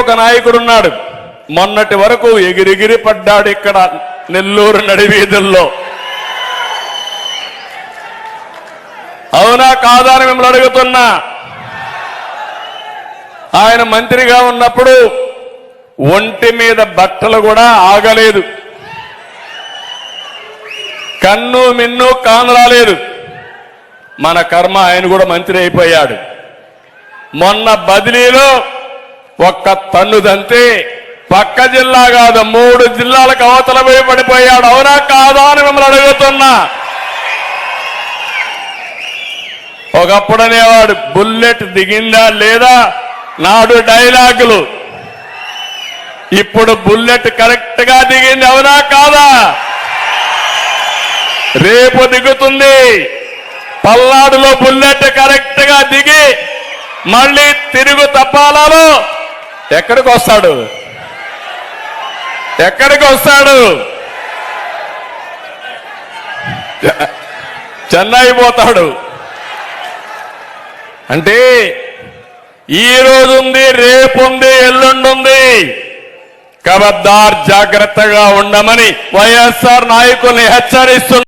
ఒక నాయకుడున్నాడు, మొన్నటి వరకు ఎగిరిగిరి పడ్డాడు ఇక్కడ నెల్లూరు నడివీధుల్లో. అవునా కాదా అని మిమ్మల్ని అడుగుతున్నా. ఆయన మంత్రిగా ఉన్నప్పుడు ఒంటి మీద బట్టలు కూడా ఆగలేదు, కన్ను మిన్ను కానరాలేదు. మన కర్మ, ఆయన కూడా మంత్రి అయిపోయాడు. మొన్న బదిలీలో ఒక్క తన్నుదంతే పక్క జిల్లా కాదు 3 జిల్లాలకు అవతల పోయి పడిపోయాడు. అవునా కాదా అని మిమ్మల్ని అడుగుతున్నా. ఒకప్పుడు అనేవాడు బుల్లెట్ దిగిందా లేదా నాడు డైలాగులు. ఇప్పుడు బుల్లెట్ కరెక్ట్ గా దిగింది. అవునా కాదా? రేపు దిగుతుంది. పల్నాడులో బుల్లెట్ కరెక్ట్ గా దిగి మళ్ళీ తిరుగు తపాలలో ఎక్కడికి వస్తాడు? ఎక్కడికి వస్తాడు? చెన్నై పోతాడు. అంటే ఈ రోజు ఉంది, రేపు ఉంది, ఎల్లుండి ఉంది. ఖబర్దార్, జాగ్రత్తగా ఉండమని వైఎస్ఆర్ నాయకుల్ని హెచ్చరిస్తున్నారు.